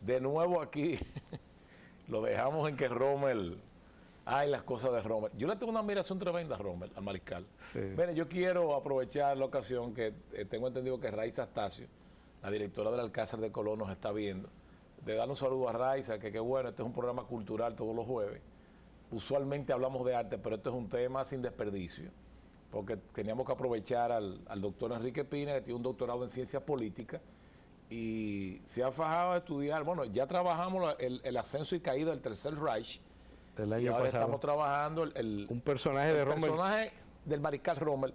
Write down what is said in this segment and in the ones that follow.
De nuevo aquí, lo dejamos en que Rommel... Ay, las cosas de Rommel. Yo le tengo una admiración tremenda a Rommel, al mariscal. Sí. Mire, yo quiero aprovechar la ocasión que tengo entendido que Raiza Astacio, la directora del Alcázar de Colón, nos está viendo, de dar un saludo a Raiza, que bueno, este es un programa cultural todos los jueves. Usualmente hablamos de arte, pero esto es un tema sin desperdicio, porque teníamos que aprovechar al doctor Enrique Pina, que tiene un doctorado en ciencias políticas, y se ha fajado a estudiar, bueno, ya trabajamos el ascenso y caída del Tercer Reich, Del y año ahora pasado. estamos trabajando Un personaje de Rommel. personaje del mariscal Rommel.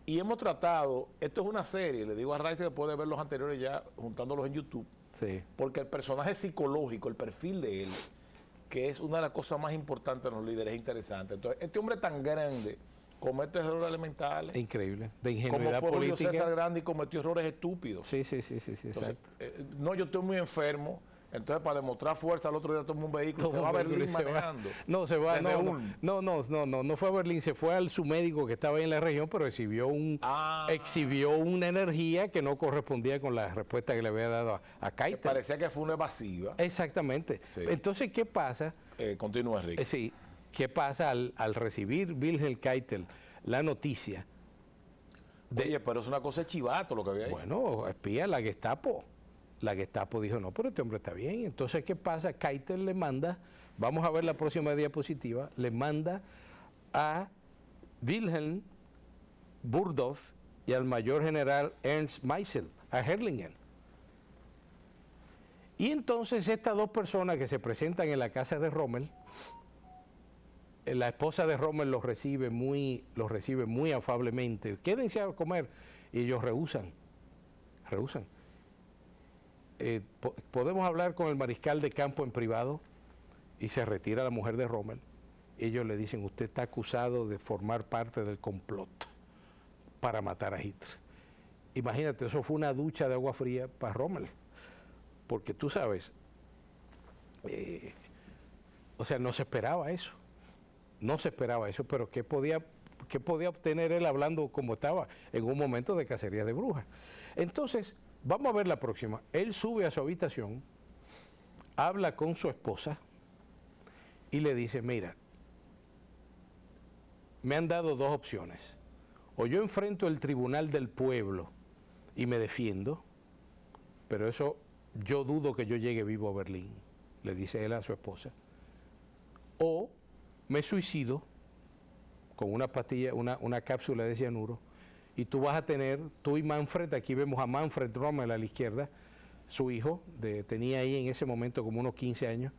Y hemos tratado, esto es una serie, le digo a Raiza que puede ver los anteriores ya juntándolos en YouTube, Sí. porque el personaje psicológico, el perfil de él, que es una de las cosas más importantes de los líderes, es interesante. Entonces, este hombre tan grande comete errores elementales, Increíble. De como ingenuidad fue Julio política. César Grande, y cometió errores estúpidos. Sí, Entonces, exacto. no, yo estoy muy enfermo. Entonces, para demostrar fuerza, al otro día tomó un vehículo y se va a Todo Berlín se va. manejando. No, se va, Desde no, Ulm. no fue a Berlín, se fue al su médico que estaba ahí en la región, pero exhibió una energía que no correspondía con la respuesta que le había dado a Que Keitel. parecía que fue una evasiva. Exactamente. Sí. Entonces, ¿qué pasa? Continúa, Enrique. Sí, ¿qué pasa al recibir Wilhelm Keitel la noticia? Oye, pero es una cosa de chivato lo que había ahí. Bueno, espía la Gestapo. La Gestapo dijo, no, pero este hombre está bien. Entonces, ¿qué pasa? Keitel le manda, vamos a ver la próxima diapositiva, le manda a Wilhelm Burgdorf y al mayor general Ernst Meisel, a Herlingen. Y entonces estas dos personas que se presentan en la casa de Rommel, la esposa de Rommel los recibe muy afablemente. Quédense a comer. Y ellos rehusan. Podemos hablar con el mariscal de campo en privado, y se retira la mujer de Rommel. Ellos le dicen, usted está acusado de formar parte del complot para matar a Hitler. Imagínate, eso fue una ducha de agua fría para Rommel, porque tú sabes, o sea, no se esperaba eso, pero ¿qué podía obtener él hablando como estaba en un momento de cacería de brujas? Entonces, vamos a ver la próxima. Él sube a su habitación, habla con su esposa y le dice, mira, me han dado dos opciones. O yo enfrento el tribunal del pueblo y me defiendo, pero eso yo dudo que yo llegue vivo a Berlín, le dice él a su esposa. O me suicido con una pastilla, una cápsula de cianuro, y tú vas a tener, tú y Manfred, aquí vemos a Manfred Rommel a la izquierda, su hijo, tenía ahí en ese momento como unos 15 años,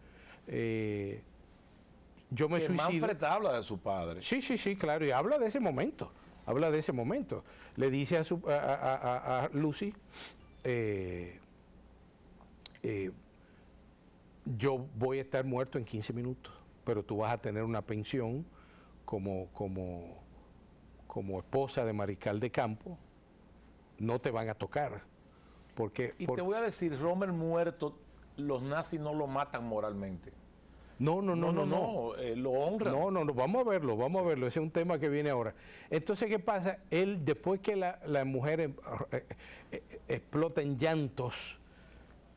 yo me suicido. Manfred habla de su padre. Sí, claro, y habla de ese momento, le dice a Lucy, yo voy a estar muerto en 15 minutos, pero tú vas a tener una pensión como esposa de mariscal de campo, no te van a tocar. Te voy a decir, Rommel muerto, los nazis no lo matan moralmente. No, lo honran. No, vamos a verlo, ese es un tema que viene ahora. Entonces, ¿qué pasa? Él, después que la mujer explota en llantos,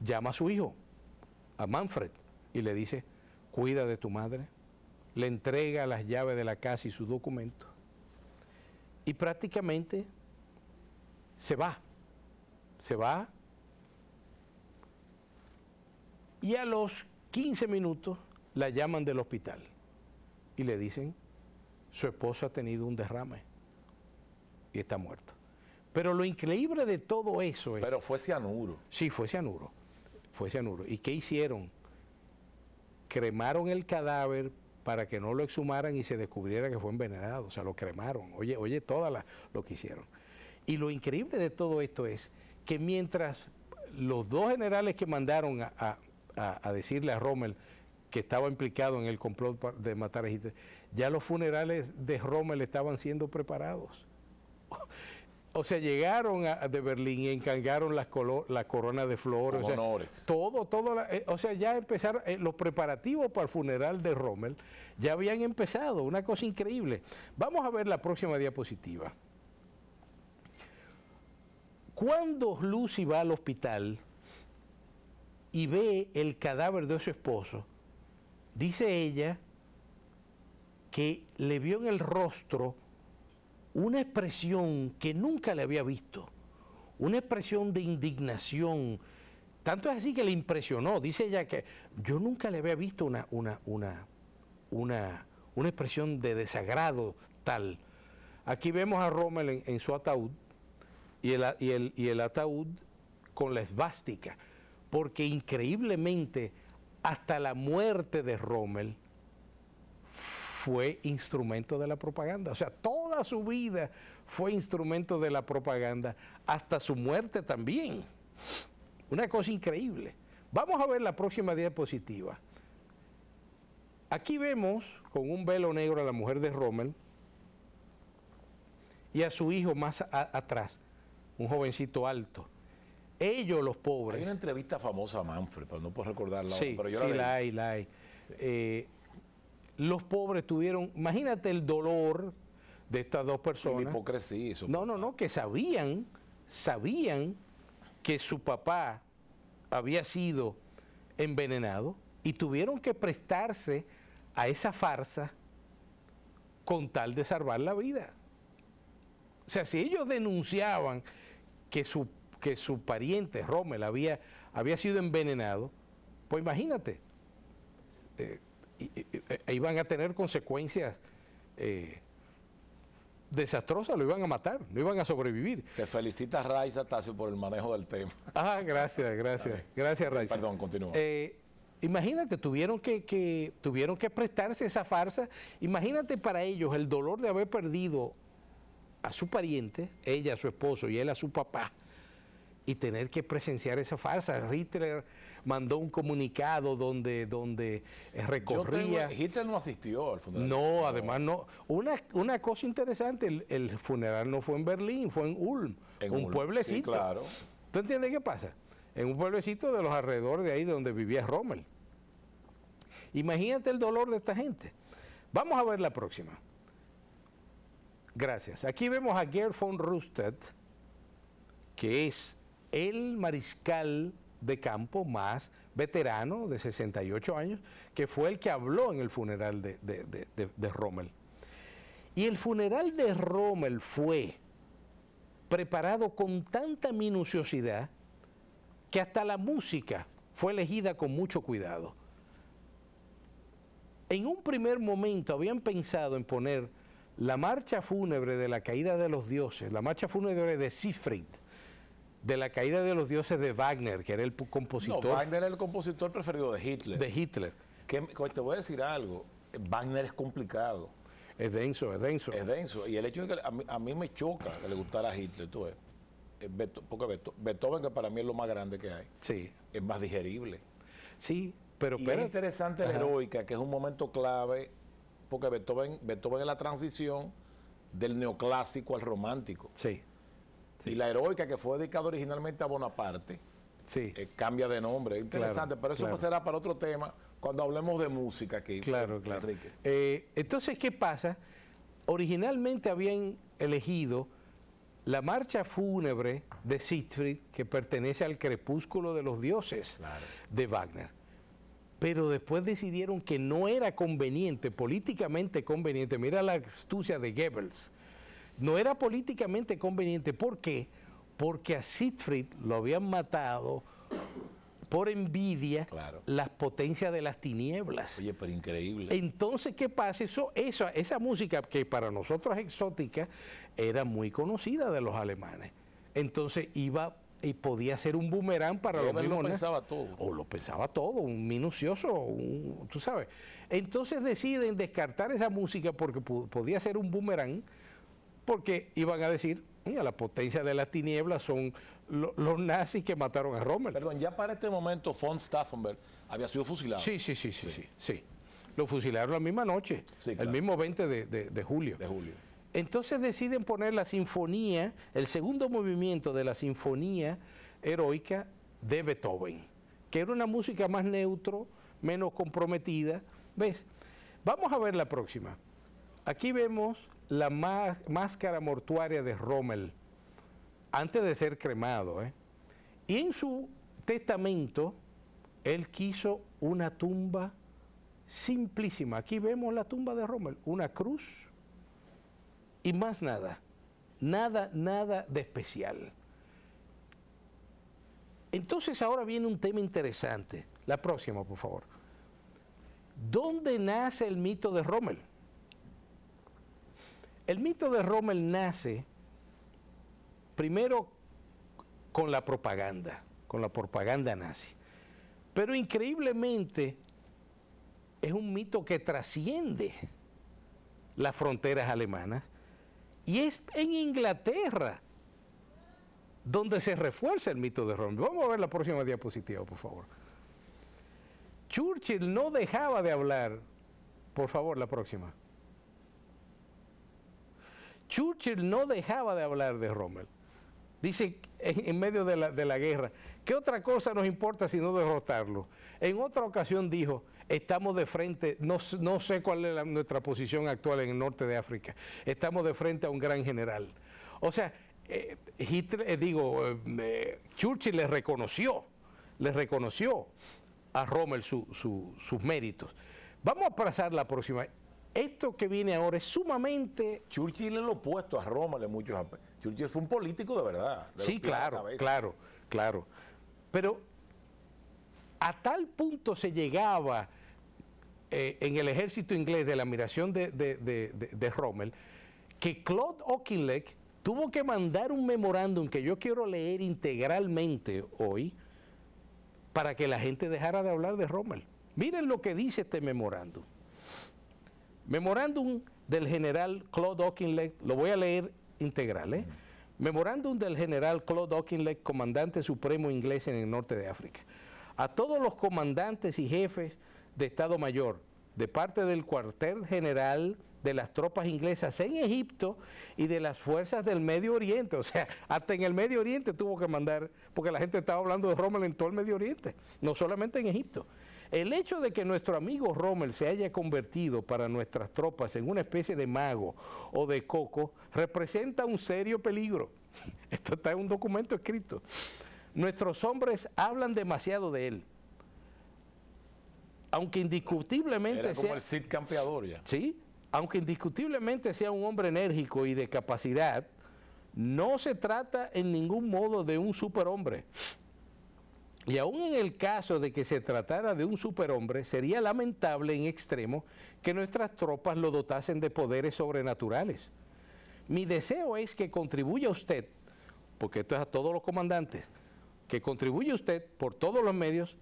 llama a su hijo, a Manfred, y le dice, cuida de tu madre, le entrega las llaves de la casa y sus documentos, y prácticamente se va, y a los 15 minutos la llaman del hospital y le dicen, su esposo ha tenido un derrame y está muerto. Pero lo increíble de todo eso es... Pero fue cianuro. Sí, fue cianuro. ¿Y qué hicieron? Cremaron el cadáver para que no lo exhumaran y se descubriera que fue envenenado. O sea, lo cremaron. Oye, lo que hicieron. Y lo increíble de todo esto es que mientras los dos generales que mandaron a decirle a Rommel que estaba implicado en el complot de matar a Hitler, ya los funerales de Rommel estaban siendo preparados. O sea, llegaron de Berlín y encargaron la corona de flores. Con honores. O sea, ya empezaron los preparativos para el funeral de Rommel, ya habían empezado, una cosa increíble. Vamos a ver la próxima diapositiva. Cuando Lucy va al hospital y ve el cadáver de su esposo, dice ella que le vio en el rostro una expresión que nunca le había visto, una expresión de indignación. Tanto es así que le impresionó. Dice ella que yo nunca le había visto una expresión de desagrado tal. Aquí vemos a Rommel en su ataúd y el ataúd con la esvástica, porque increíblemente hasta la muerte de Rommel fue instrumento de la propaganda. O sea, toda su vida fue instrumento de la propaganda, hasta su muerte también. Una cosa increíble. Vamos a ver la próxima diapositiva. Aquí vemos con un velo negro a la mujer de Rommel y a su hijo más atrás, un jovencito alto. Ellos, los pobres. Hay una entrevista famosa a Manfred, pero no puedo recordarla. Sí, pero yo sí, la hay. Sí. Los pobres tuvieron, imagínate el dolor de estas dos personas. La hipocresía. Eso. No, que sabían que su papá había sido envenenado y tuvieron que prestarse a esa farsa con tal de salvar la vida. O sea, si ellos denunciaban que su pariente Rommel había sido envenenado, pues imagínate, iban a tener consecuencias desastrosas, lo iban a matar, no iban a sobrevivir. Te felicita Raiza Astacio por el manejo del tema. Ah, gracias, Raiza. Perdón, continúa. Imagínate, tuvieron que prestarse esa farsa. Imagínate para ellos el dolor de haber perdido a su pariente, ella a su esposo y él a su papá, y tener que presenciar esa farsa. Hitler mandó un comunicado donde recorría... Hitler no asistió al funeral. No, además no. Una cosa interesante, el funeral no fue en Berlín, fue en Ulm, un pueblecito. Sí, claro. ¿Tú entiendes qué pasa? En un pueblecito de los alrededores de ahí donde vivía Rommel. Imagínate el dolor de esta gente. Vamos a ver la próxima. Gracias. Aquí vemos a Gerd von Rundstedt, que es el mariscal de campo más veterano de 68 años, que fue el que habló en el funeral de Rommel. Y el funeral de Rommel fue preparado con tanta minuciosidad que hasta la música fue elegida con mucho cuidado. En un primer momento habían pensado en poner la marcha fúnebre de la caída de los dioses, la marcha fúnebre de Siegfried, de la caída de los dioses de Wagner, que era el compositor. No, Wagner era el compositor preferido de Hitler. De Hitler. Que, te voy a decir algo, Wagner es complicado. Es denso. Es denso. Y el hecho de que a mí me choca que le gustara a Hitler, tú ves. Porque Beethoven, que para mí es lo más grande que hay, sí, es más digerible. Sí, pero... Y es interesante la heroica, que es un momento clave, porque Beethoven es la transición del neoclásico al romántico. Sí. Y la heroica, que fue dedicada originalmente a Bonaparte, sí, cambia de nombre. Es interesante, pero eso será para otro tema cuando hablemos de música aquí. Claro. Enrique. Entonces, ¿qué pasa? Originalmente habían elegido la marcha fúnebre de Siegfried, que pertenece al crepúsculo de los dioses, de Wagner. Pero después decidieron que no era conveniente, políticamente conveniente. Mira la astucia de Goebbels. No era políticamente conveniente. ¿Por qué? Porque a Siegfried lo habían matado por envidia las potencias de las tinieblas. Oye, pero increíble. Entonces, ¿qué pasa? Esa música que para nosotros es exótica, era muy conocida de los alemanes. Entonces iba y podía ser un boomerang para los mismos. Lo pensaba todo. O lo pensaba todo, un minucioso, tú sabes. Entonces deciden descartar esa música porque podía ser un boomerang, porque iban a decir, mira, la potencia de las tinieblas son los nazis que mataron a Rommel. Perdón, ya para este momento von Stauffenberg había sido fusilado. Sí. Lo fusilaron la misma noche, el mismo 20 de julio. Entonces deciden poner la sinfonía, el segundo movimiento de la sinfonía heroica de Beethoven, que era una música más neutro, menos comprometida. ¿Ves? Vamos a ver la próxima. Aquí vemos la máscara mortuaria de Rommel, antes de ser cremado. Y en su testamento Él quiso una tumba simplísima. Aquí vemos la tumba de Rommel, una cruz y más nada. Nada de especial. Entonces ahora viene un tema interesante. La próxima, por favor. ¿Dónde nace el mito de Rommel? El mito de Rommel nace primero con la propaganda nazi. Pero increíblemente es un mito que trasciende las fronteras alemanas y es en Inglaterra donde se refuerza el mito de Rommel. Vamos a ver la próxima diapositiva, por favor. Churchill no dejaba de hablar. Por favor, la próxima. Churchill no dejaba de hablar de Rommel. Dice en medio de la guerra, ¿qué otra cosa nos importa sino derrotarlo? En otra ocasión dijo, estamos de frente, no sé cuál es nuestra posición actual en el norte de África, estamos de frente a un gran general. O sea, Churchill le reconoció a Rommel sus méritos. Vamos a pasar la próxima. Esto que viene ahora es sumamente... Churchill es lo opuesto a Rommel en muchos aspectos. Churchill fue un político de verdad. Sí, claro. Pero a tal punto se llegaba en el ejército inglés de la admiración de Rommel, que Claude Auchinleck tuvo que mandar un memorándum que yo quiero leer integralmente hoy para que la gente dejara de hablar de Rommel. Miren lo que dice este memorándum. Memorándum del general Claude Auchinleck, lo voy a leer integral, Memorándum del general Claude Auchinleck, comandante supremo inglés en el norte de África. A todos los comandantes y jefes de Estado Mayor, de parte del cuartel general de las tropas inglesas en Egipto y de las fuerzas del Medio Oriente. O sea, hasta en el Medio Oriente tuvo que mandar, porque la gente estaba hablando de Rommel en todo el Medio Oriente, no solamente en Egipto. El hecho de que nuestro amigo Rommel se haya convertido para nuestras tropas en una especie de mago o de coco representa un serio peligro. Esto está en un documento escrito. Nuestros hombres hablan demasiado de él. Aunque indiscutiblemente era como el Cid campeador ya. Sí, aunque indiscutiblemente sea un hombre enérgico y de capacidad, no se trata en ningún modo de un superhombre. Y aún en el caso de que se tratara de un superhombre, sería lamentable en extremo que nuestras tropas lo dotasen de poderes sobrenaturales. Mi deseo es que contribuya usted, porque esto es a todos los comandantes, que contribuya usted por todos los medios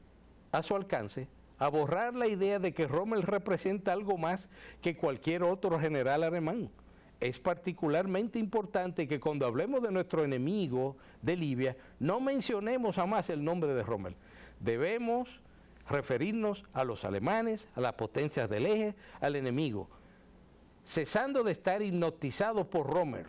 a su alcance a borrar la idea de que Rommel representa algo más que cualquier otro general alemán. Es particularmente importante que cuando hablemos de nuestro enemigo de Libia, no mencionemos jamás el nombre de Rommel. Debemos referirnos a los alemanes, a las potencias del eje, al enemigo. Cesando de estar hipnotizado por Rommel,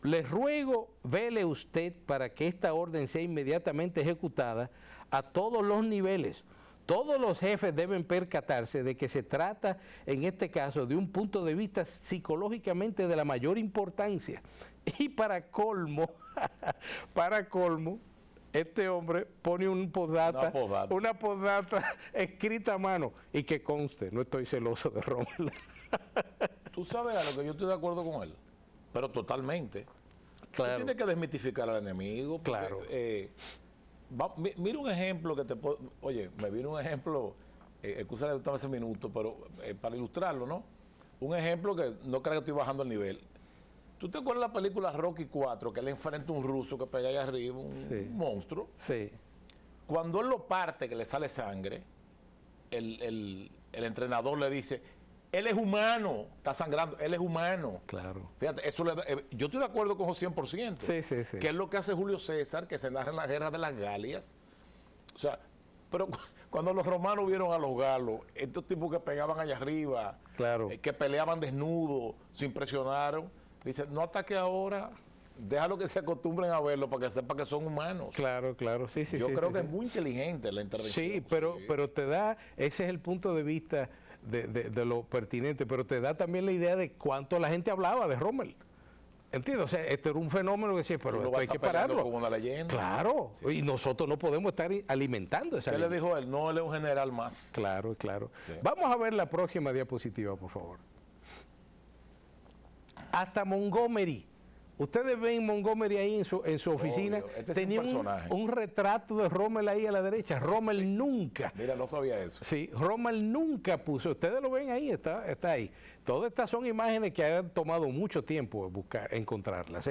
les ruego, vele usted para que esta orden sea inmediatamente ejecutada a todos los niveles. Todos los jefes deben percatarse de que se trata, en este caso, de un punto de vista psicológicamente de la mayor importancia. Y para colmo, este hombre pone una postdata escrita a mano. Y que conste, no estoy celoso de Rommel. Tú sabes a lo que yo estoy de acuerdo con él, pero totalmente. Claro. Tú tienes que desmitificar al enemigo. Porque, Claro. Mira un ejemplo que te puedo... Oye, me vino un ejemplo, excusa que estaba ese minuto, pero para ilustrarlo, ¿no? Un ejemplo que no creo que estoy bajando el nivel. ¿Tú te acuerdas de la película Rocky 4, que él enfrenta a un ruso que pega ahí arriba, un monstruo? Sí. Cuando él lo parte, que le sale sangre, el entrenador le dice, él es humano, está sangrando, él es humano. Claro. Fíjate, eso yo estoy de acuerdo con José 100%. Sí. Que es lo que hace Julio César, que se narra en la guerra de las Galias. O sea, pero cuando los romanos vieron a los galos, estos tipos que pegaban allá arriba, Claro. que peleaban desnudos, se impresionaron. Dicen, no ataque ahora, déjalo que se acostumbren a verlo para que sepan que son humanos. Claro. Sí. Yo creo que es muy inteligente la intervención. Sí, pero te da, ese es el punto de vista de lo pertinente, pero te da también la idea de cuánto la gente hablaba de Rommel. ¿Entiendes? O sea, esto era un fenómeno que decía, pero Lo esto va a hay que estar peleando pararlo. con una leyenda. Claro, y nosotros no podemos estar alimentando esa ¿Qué le leyenda. dijo él? No, él es un general más. Claro, claro. Sí. Vamos a ver la próxima diapositiva, por favor. Hasta Montgomery. Ustedes ven Montgomery ahí en su oficina. Este es un Tenía personaje. un retrato de Rommel ahí a la derecha. Rommel nunca. Mira, no sabía eso. Sí, Rommel nunca puso. Ustedes lo ven ahí, está ahí. Todas estas son imágenes que han tomado mucho tiempo encontrarlas.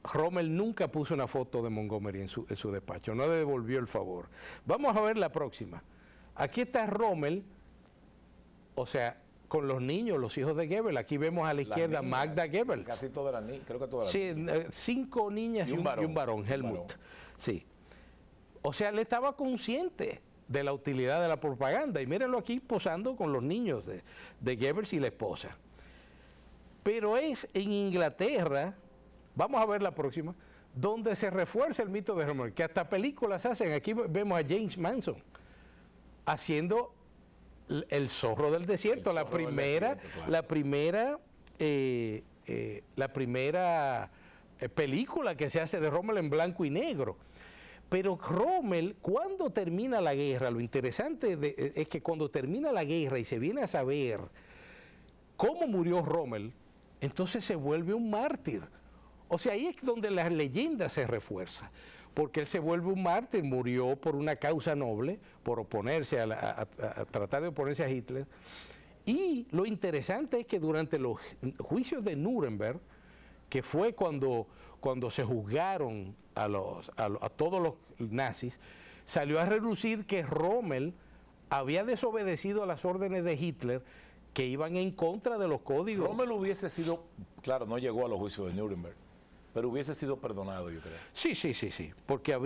Rommel nunca puso una foto de Montgomery en su despacho. No le devolvió el favor. Vamos a ver la próxima. Aquí está Rommel, o sea, con los niños, los hijos de Goebbels. Aquí vemos a la izquierda niñas, Magda Goebbels. Casi todas las niñas, creo que todas las Sí, niñas. 5 niñas y un varón, Helmut. Sí. O sea, él estaba consciente de la utilidad de la propaganda. Y mírenlo aquí posando con los niños de Goebbels y la esposa. Pero es en Inglaterra, vamos a ver la próxima, donde se refuerza el mito de Rommel, que hasta películas hacen. Aquí vemos a James Manson haciendo El zorro del desierto, la primera película que se hace de Rommel en blanco y negro. Pero Rommel, cuando termina la guerra, lo interesante es que cuando termina la guerra y se viene a saber cómo murió Rommel, entonces se vuelve un mártir. O sea, ahí es donde la leyenda se refuerza, porque él se vuelve un mártir, murió por una causa noble, por oponerse a tratar de oponerse a Hitler. Y lo interesante es que durante los juicios de Nuremberg, que fue cuando se juzgaron a todos los nazis, salió a relucir que Rommel había desobedecido a las órdenes de Hitler que iban en contra de los códigos. Rommel hubiese sido, claro, no llegó a los juicios de Nuremberg, pero hubiese sido perdonado, yo creo. Sí, porque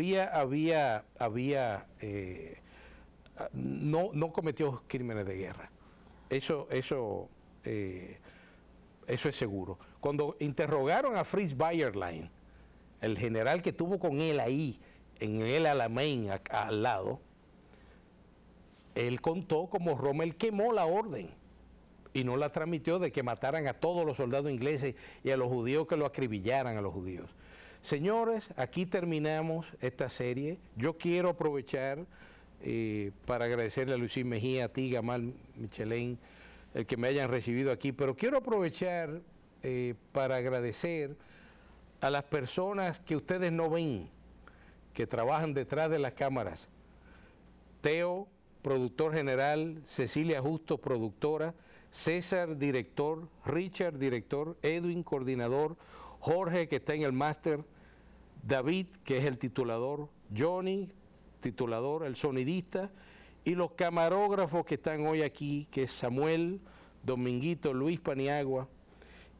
no cometió crímenes de guerra. Eso es seguro. Cuando interrogaron a Fritz Bayerlein, el general que tuvo con él ahí, en el Alamein, al lado, él contó cómo Rommel quemó la orden y no la transmitió de que mataran a todos los soldados ingleses y a los judíos, que lo acribillaran a los judíos. Señores, aquí terminamos esta serie. Yo quiero aprovechar para agradecerle a Luisín Mejía, a ti, Gamal Michelén, el que me hayan recibido aquí, pero quiero aprovechar para agradecer a las personas que ustedes no ven, que trabajan detrás de las cámaras. Teo, productor general; Cecilia Justo, productora; César, director; Richard, director; Edwin, coordinador; Jorge, que está en el máster; David, que es el titulador; Johnny, titulador; el sonidista; y los camarógrafos que están hoy aquí, que es Samuel, Dominguito, Luis Paniagua,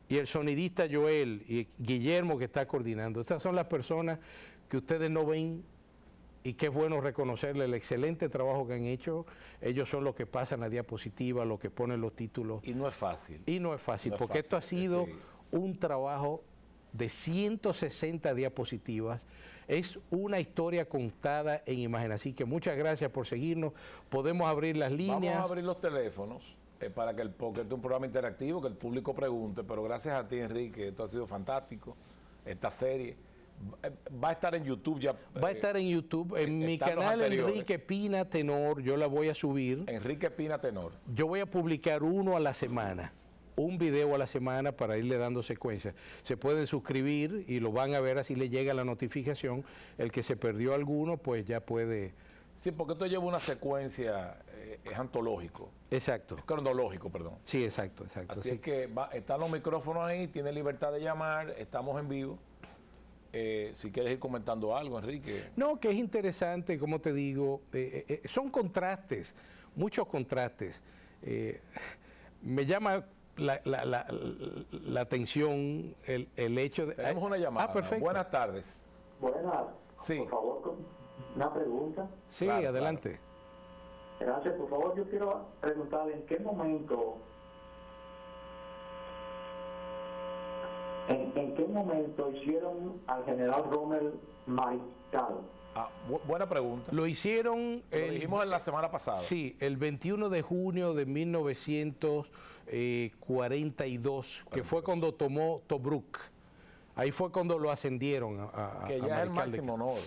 y el sonidista Joel, y Guillermo, que está coordinando. Estas son las personas que ustedes no ven, y qué bueno reconocerle el excelente trabajo que han hecho. Ellos son los que pasan la diapositiva, los que ponen los títulos. Y no es fácil. Y no es fácil, No es porque esto ha fácil, sido sí. un trabajo de 160 diapositivas. Es una historia contada en imagen. Así que muchas gracias por seguirnos. Podemos abrir las líneas. Vamos a abrir los teléfonos para que porque este es un programa interactivo, que el público pregunte, pero gracias a ti, Enrique, esto ha sido fantástico, esta serie. Va a estar en YouTube ya. Va a estar en YouTube, en mi están los canal anteriores. Enrique Pina Tenor. Yo la voy a subir. Enrique Pina Tenor. Yo voy a publicar uno a la semana, un video a la semana, para irle dando secuencia. Se pueden suscribir y lo van a ver, así le llega la notificación. El que se perdió alguno, pues ya puede. Sí, porque esto lleva una secuencia, es antológico. Exacto. Es cronológico, perdón. Sí, exacto. Así Sí. es que están los micrófonos ahí, tiene libertad de llamar, estamos en vivo. Si quieres ir comentando algo, Enrique. No, que es interesante, como te digo, son contrastes, muchos contrastes. Me llama la atención el hecho de... Tenemos una llamada. Perfecto. Buenas tardes. Buenas. Sí. Por favor, una pregunta. Sí, Claro, adelante. Gracias. Por favor, yo quiero preguntar en qué momento... ¿En qué momento hicieron al general Rommel mariscal? Buena pregunta. Lo hicieron... Lo dijimos en la semana pasada. Sí, el 21 de junio de 1942, que fue cuando tomó Tobruk. Ahí fue cuando lo ascendieron que ya a es el mariscal de máximo honor.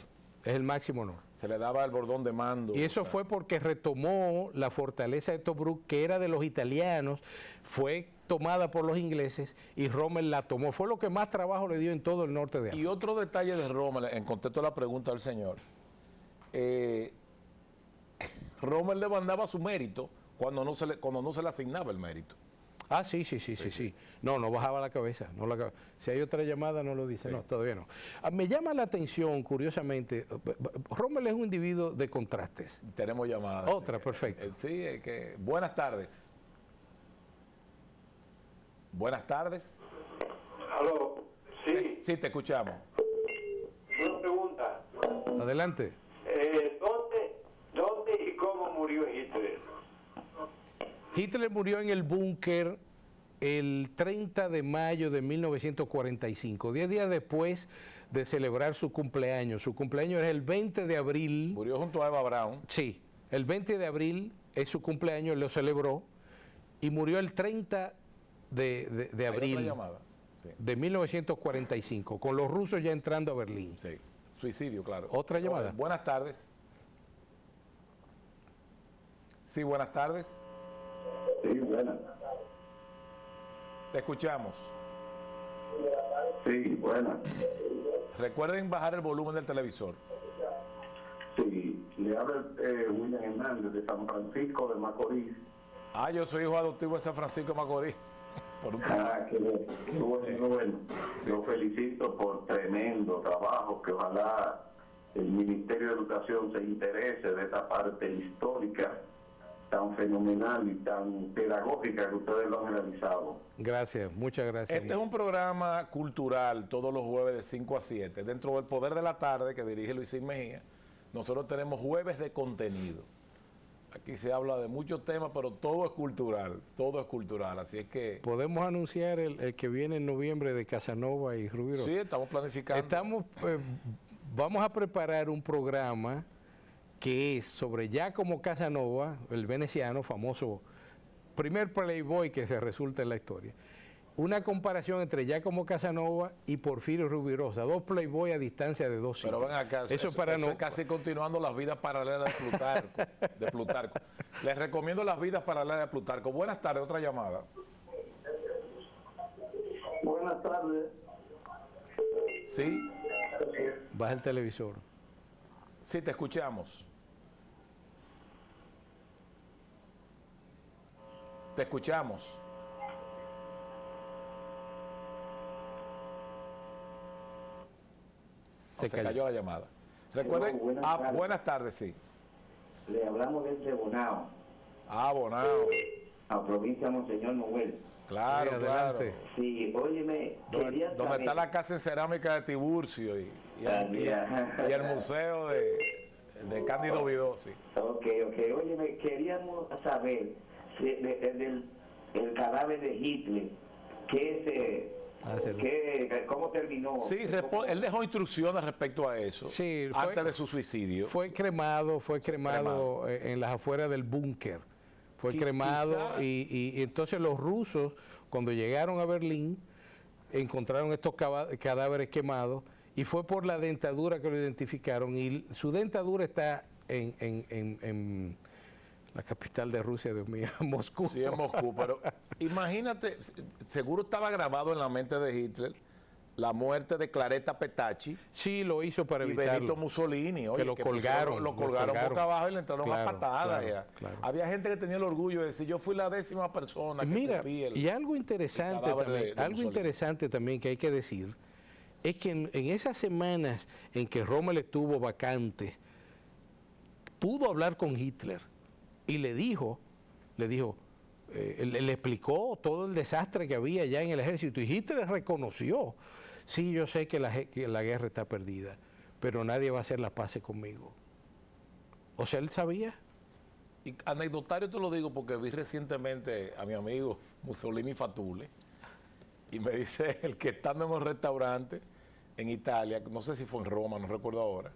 Es el máximo honor. Se le daba el bordón de mando. Y eso fue porque retomó la fortaleza de Tobruk, que era de los italianos, fue tomada por los ingleses y Rommel la tomó. Fue lo que más trabajo le dio en todo el norte de África. Y otro detalle de Rommel, en contexto a la pregunta del señor, Rommel le mandaba su mérito cuando no se le asignaba el mérito. Ah, sí. No bajaba la cabeza. Si hay otra llamada, no lo dice. Sí. No, todavía no. Me llama la atención, curiosamente, Rommel es un individuo de contrastes. Tenemos llamadas. Otra, perfecto. Sí, buenas tardes. Buenas tardes. Aló, sí. Sí, te escuchamos. Una pregunta. Adelante. ¿Dónde y cómo murió Hitler? Hitler murió en el búnker el 30 de mayo de 1945, 10 días después de celebrar su cumpleaños. Su cumpleaños es el 20 de abril. Murió junto a Eva Braun. Sí, el 20 de abril es su cumpleaños, lo celebró y murió el 30 de abril de 1945, con los rusos ya entrando a Berlín. Sí, suicidio, claro. Otra llamada. Buenas tardes. Sí, buenas tardes. Sí, buenas. Te escuchamos. Sí, buenas. Recuerden bajar el volumen del televisor. Sí, le habla William Hernández de San Francisco de Macorís. Yo soy hijo adoptivo de San Francisco de Macorís. Qué bueno. Sí, Lo felicito por tremendo trabajo, que ojalá el Ministerio de Educación se interese de esta parte histórica tan fenomenal y tan pedagógica que ustedes lo han realizado. Gracias, muchas gracias. Este es un programa cultural todos los jueves de 5 a 7. Dentro del Poder de la Tarde, que dirige Luisín Mejía, nosotros tenemos jueves de contenido. Aquí se habla de muchos temas, pero todo es cultural, así es que... ¿Podemos anunciar el que viene en noviembre de Casanova y Rubiro? Sí, estamos planificando. Vamos a preparar un programa que es sobre Giacomo Casanova, el veneciano, famoso, primer playboy que se resulta en la historia. Una comparación entre Giacomo Casanova y Porfirio Rubirosa, dos playboy a distancia de 2 siglos. Pero ven acá, eso es casi continuando las vidas paralelas de Plutarco. Les recomiendo las vidas paralelas de Plutarco. Buenas tardes, otra llamada. Buenas tardes. Sí. Baja el televisor. Sí, te escuchamos. Te escuchamos. Se cayó la llamada. Recuerden, buenas tardes, sí. Le hablamos desde Bonao. Bonao. A provincia Monseñor Noel. Claro, sí, claro. Sí, óyeme, donde está la casa en cerámica de Tiburcio y el museo de Cándido Vidozzi. Ok. Óyeme, queríamos saber el cadáver de Hitler, ¿cómo terminó? Sí, él dejó instrucciones respecto a eso, sí, antes de su suicidio. Fue cremado en las afueras del búnker. Fue cremado y entonces los rusos, cuando llegaron a Berlín, encontraron estos cadáveres quemados y fue por la dentadura que lo identificaron. Y su dentadura está en la capital de Rusia, Dios mío, Moscú. Sí, en Moscú, pero imagínate, seguro estaba grabado en la mente de Hitler la muerte de Claretta Petacci. Sí, lo hizo para evitarlo. Y Benito Mussolini, oye, que lo colgaron. Lo colgaron boca abajo y le entraron a patadas. Claro. Había gente que tenía el orgullo de decir, yo fui la 10ª persona que escupí y algo interesante también, interesante también que hay que decir, es que en esas semanas en que Rommel estuvo vacante, pudo hablar con Hitler y le explicó todo el desastre que había ya en el ejército y Hitler reconoció, sí, yo sé que la guerra está perdida, pero nadie va a hacer las paces conmigo. O sea, él sabía. Y anecdotario te lo digo porque vi recientemente a mi amigo Mussolini Fatule y me dice el que estando en un restaurante en Italia, no sé si fue en Roma, no recuerdo ahora,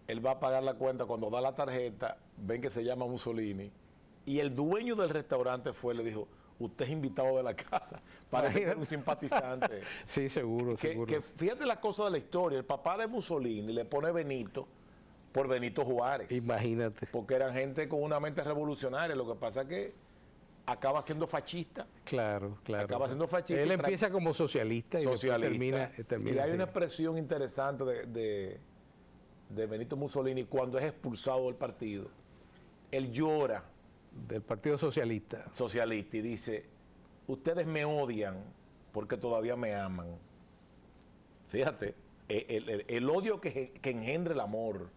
él va a pagar la cuenta, cuando da la tarjeta, ven que se llama Mussolini, y el dueño del restaurante le dijo, usted es invitado de la casa. Parece que es un simpatizante. Sí, seguro, seguro. Que fíjate la cosa de la historia, el papá de Mussolini le pone Benito por Benito Juárez. Imagínate. Porque eran gente con una mente revolucionaria, lo que pasa es que acaba siendo fascista. Claro, claro. Acaba siendo fascista. Él empieza como socialista y después termina y hay así. una expresión interesante de Benito Mussolini cuando es expulsado del partido. Él llora. Del Partido Socialista. Socialista, y dice, ustedes me odian porque todavía me aman. Fíjate, el odio que engendra el amor,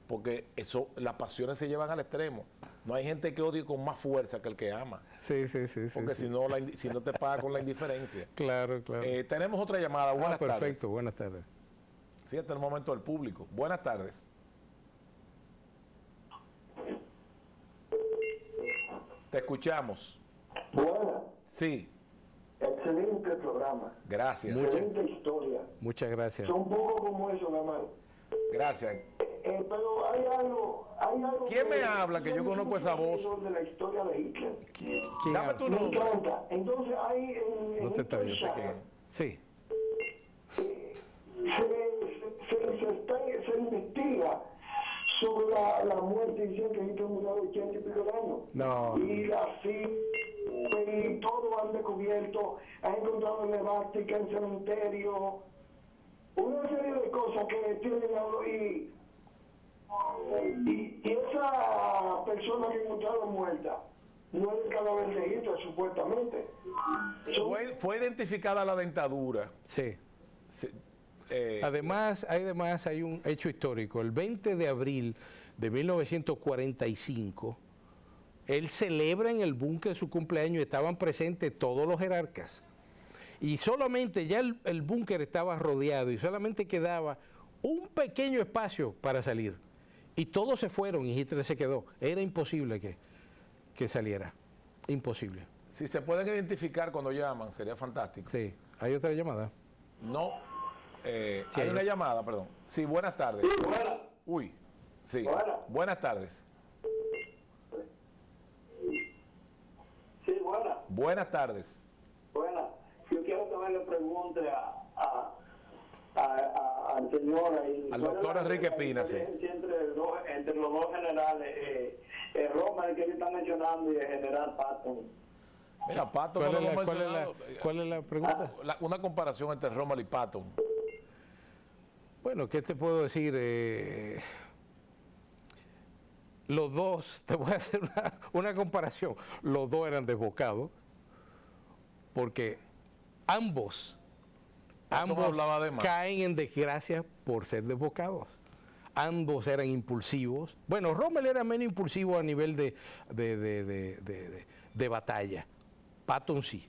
porque eso, las pasiones se llevan al extremo. No hay gente que odie con más fuerza que el que ama. Sí. Porque sí. Si no te paga con la indiferencia. Claro. Tenemos otra llamada. Buenas tardes. Perfecto, buenas tardes. Sí, hasta el momento del público. Buenas tardes. Te escuchamos. Buena, Sí, excelente programa, gracias. excelente historia. Muchas gracias. Son poco como eso, mi hermano. Gracias. Pero hay algo. ¿Quién me habla? Que yo conozco esa voz. De la historia de Hitler. ¿Quién Dame habla? tu Me nombre. encanta. Entonces hay No te está bien, sé que- Sí. se investiga sobre la muerte, dicen que Hitler murió a 80 y pico de años. No. Y todo han descubierto, han encontrado elevástica en cementerio, una serie de cosas que tienen algo y esa persona que encontraron muerta no es el cadáver de Hitler, supuestamente. Fue identificada la dentadura. Sí. Eh, Además hay un hecho histórico. El 20 de abril de 1945, él celebra en el búnker su cumpleaños y estaban presentes todos los jerarcas. Y solamente ya el búnker estaba rodeado y solamente quedaba un pequeño espacio para salir. Y todos se fueron y Hitler se quedó. Era imposible que saliera. Imposible. si se pueden identificar cuando llaman, sería fantástico. Sí. ¿Hay otra llamada? No. Sí, hay hay una llamada, perdón. Sí, buenas tardes. Buena. Uy, sí. Buena. Buenas tardes. Sí, buena. Buenas tardes. Bueno, yo quiero que me le pregunte al señor ahí. Al doctor Enrique Pina, sí. Entre los dos generales, Roma, el que él está mencionando, y el general Patton. Mira, Patton ¿Cuál no es lo la- hemos cuál es la- mencionado. cuál es la pregunta? Una comparación entre Rommel y Patton. Bueno, ¿qué te puedo decir? Los dos, te voy a hacer una comparación, los dos eran desbocados, porque ambos hablaba de más. caen en desgracia por ser desbocados. Ambos eran impulsivos. Bueno, Rommel era menos impulsivo a nivel de batalla. Patton sí.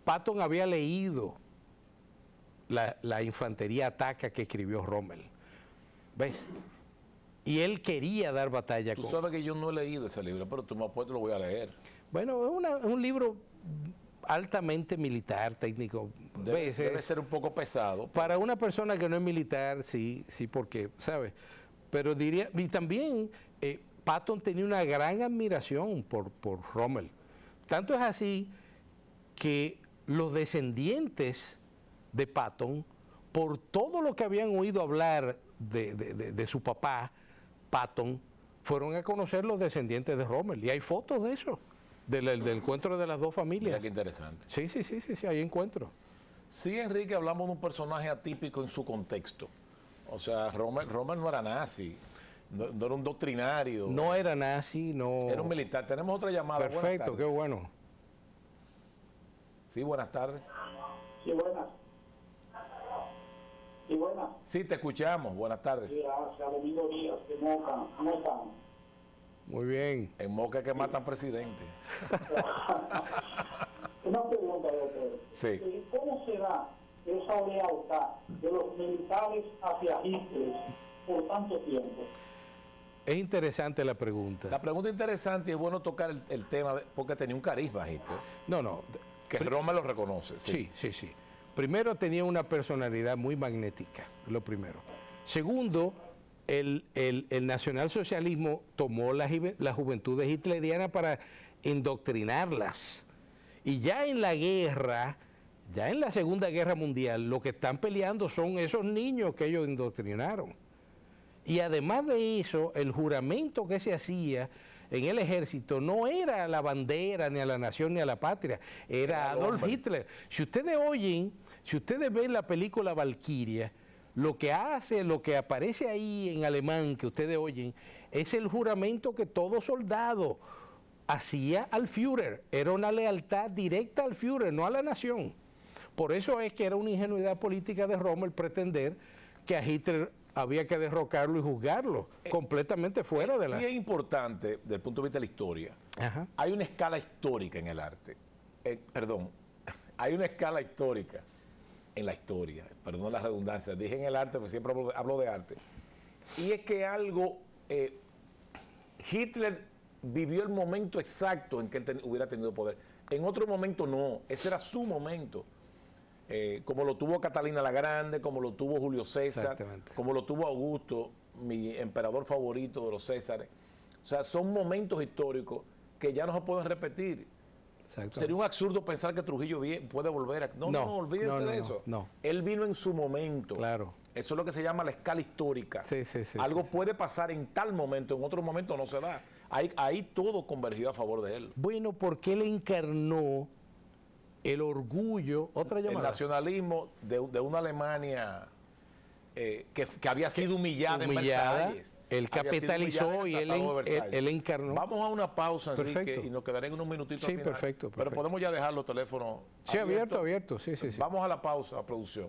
Patton había leído la infantería ataca que escribió Rommel. ¿Ves? Y él quería dar batalla Tú con... sabes que yo no he leído ese libro, pero tú me apuestas, lo voy a leer. Bueno, es un libro altamente militar, técnico. ¿Ves? Debe ser un poco pesado. Para una persona que no es militar, sí, porque, ¿sabes? Pero diría, y también Patton tenía una gran admiración por Rommel. Tanto es así que los descendientes de Patton, por todo lo que habían oído hablar de su papá, Patton, fueron a conocer los descendientes de Rommel. Y hay fotos de eso, del encuentro de las dos familias. Mira qué interesante. Sí, hay encuentro. Sí, Enrique, hablamos de un personaje atípico en su contexto. O sea, Rommel no era nazi, no era un doctrinario. No era nazi, no... Era un militar. Tenemos otra llamada. Buenas Perfecto, tardes. qué bueno. Sí, buenas tardes. Sí, buenas. Sí, buenas. Sí, te escuchamos. Buenas tardes. Gracias, Domingo Díaz, de Moca. ¿Cómo están? Muy bien. En Moca que matan presidentes. Una pregunta, doctor. Sí. ¿Cómo será esa lealtad de los militares hacia Hitler por tanto tiempo? Es interesante la pregunta. La pregunta interesante y es bueno tocar el tema porque tenía un carisma Hitler, No. que Rommel lo reconoce. Sí. Primero tenía una personalidad muy magnética, lo primero. Segundo, el nacionalsocialismo tomó la juventud hitleriana para indoctrinarlas. Y ya en la guerra, ya en la Segunda Guerra Mundial, lo que están peleando son esos niños que ellos indoctrinaron. Y además de eso, el juramento que se hacía en el ejército no era a la bandera, ni a la nación, ni a la patria, era Adolf Hitler. Si ustedes oyen, si ustedes ven la película Valkyria, lo que hace, lo que aparece ahí en alemán que ustedes oyen, es el juramento que todo soldado hacía al Führer. Era una lealtad directa al Führer, no a la nación. Por eso es que era una ingenuidad política de Rommel pretender que a Hitler había que derrocarlo y juzgarlo completamente fuera de la... Sí es importante, desde el punto de vista de la historia, Ajá. hay una escala histórica en el arte. Perdón, hay una escala histórica en la historia, perdón la redundancia, dije en el arte, porque siempre hablo de arte. Y es que Hitler vivió el momento exacto en que él hubiera tenido poder. En otro momento no, ese era su momento. Como lo tuvo Catalina la Grande, como lo tuvo Julio César, como lo tuvo Augusto, mi emperador favorito de los Césares. O sea, son momentos históricos que ya no se pueden repetir. Sería un absurdo pensar que Trujillo puede volver a... No, olvídense de eso. No. Él vino en su momento. Claro. Eso es lo que se llama la escala histórica. Sí, Algo puede pasar en tal momento, en otro momento no se da. Ahí todo convergió a favor de él. Bueno, porque él encarnó el orgullo, otra llamada. El nacionalismo de una Alemania que había sido humillada en Versalles. Él capitalizó y él encarnó. Vamos a una pausa, Enrique, Perfecto. y nos quedaré en unos minutitos. Sí, perfecto. Pero podemos ya dejar los teléfonos abiertos. Sí. Vamos a la pausa, producción.